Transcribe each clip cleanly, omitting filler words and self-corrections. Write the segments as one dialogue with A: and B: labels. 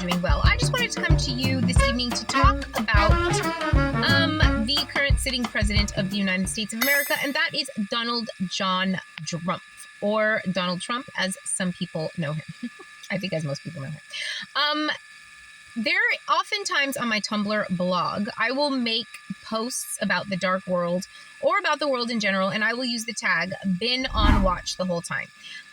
A: doing well. I just wanted to come to you this evening to talk about the current sitting president of the United States of America, and that is Donald John DRUMPF, or Donald Trump, as some people know him. I think as most people know him. There, oftentimes on my Tumblr blog, I will make posts about the dark world or about the world in general, and I will use the tag "been on watch" the whole time.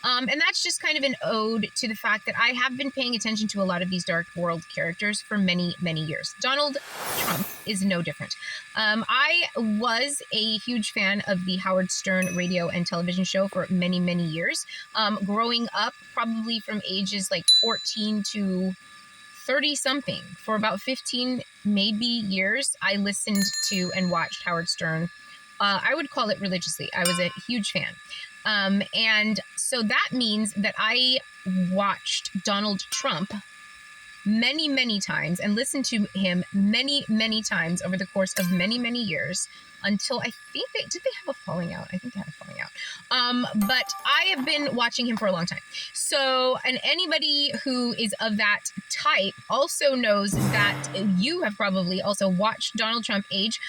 A: And that's just kind of an ode to the fact that I have been paying attention to a lot of these dark world characters for many, many years. Donald Trump is no different. I was a huge fan of the Howard Stern radio and television show for many, many years. Growing up, probably from ages like 14 to 30 something, for about 15 maybe years, I listened to and watched Howard Stern. I would call it religiously. I was a huge fan. And so that means that I watched Donald Trump many, many times and listened to him many, many times over the course of many, many years until I think did they have a falling out? I think they had a falling out. But I have been watching him for a long time. So, and anybody who is of that type also knows that you have probably also watched Donald Trump age.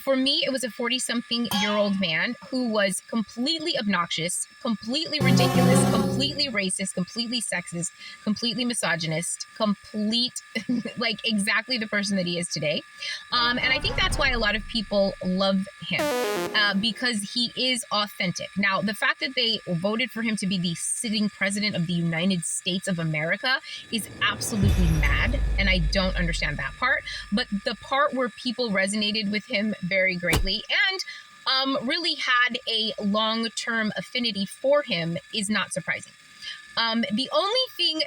A: For me, it was a 40-something-year-old man who was completely obnoxious, completely ridiculous, completely racist, completely sexist, completely misogynist, like exactly the person that he is today. And I think that's why a lot of people love him, because he is authentic. Now, the fact that they voted for him to be the sitting president of the United States of America is absolutely mad, and I don't understand that part. But the part where people resonated with him very greatly and really had a long-term affinity for him is not surprising. The only thing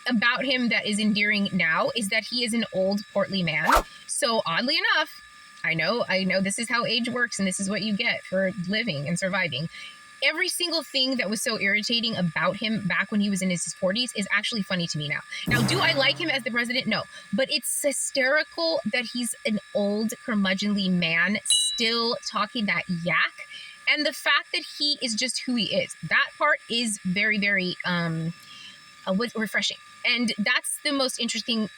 A: about him that is endearing now is that he is an old, portly man. So oddly enough, I know this is how age works and this is what you get for living and surviving. Every single thing that was so irritating about him back when he was in his 40s is actually funny to me now. Now, do I like him as the president? No. But it's hysterical that he's an old, curmudgeonly man still talking that yak. And the fact that he is just who he is. That part is very, very refreshing. And that's the most interesting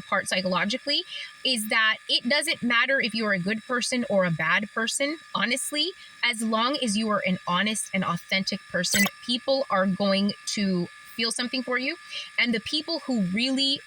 A: part psychologically, is that it doesn't matter if you're a good person or a bad person, honestly, as long as you are an honest and authentic person, people are going to feel something for you. And the people who really,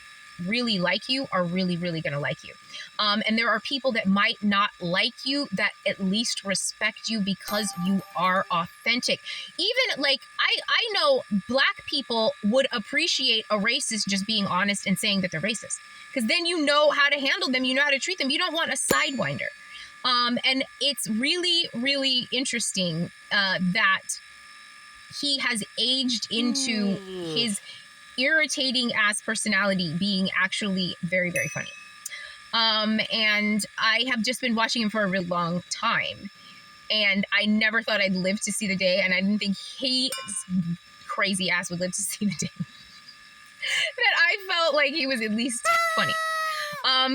A: really like you are really, really going to like you. And there are people that might not like you that at least respect you because you are authentic. Even like, I know Black people would appreciate a racist just being honest and saying that they're racist. Because then you know how to handle them. You know how to treat them. You don't want a sidewinder. And it's really, really interesting that he has aged into his irritating ass personality being actually very, very funny. And I have just been watching him for a really long time, and I never thought I'd live to see the day, and I didn't think his crazy ass would live to see the day that I felt like he was at least funny.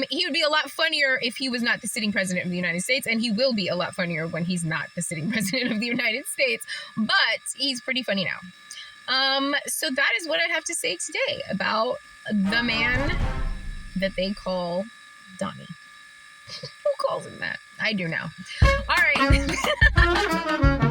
A: He would be a lot funnier if he was not the sitting president of the United States, and he will be a lot funnier when he's not the sitting president of the United States, but he's pretty funny now. So that is what I have to say today about the man that they call Donnie. Who calls him that? I do now. All right.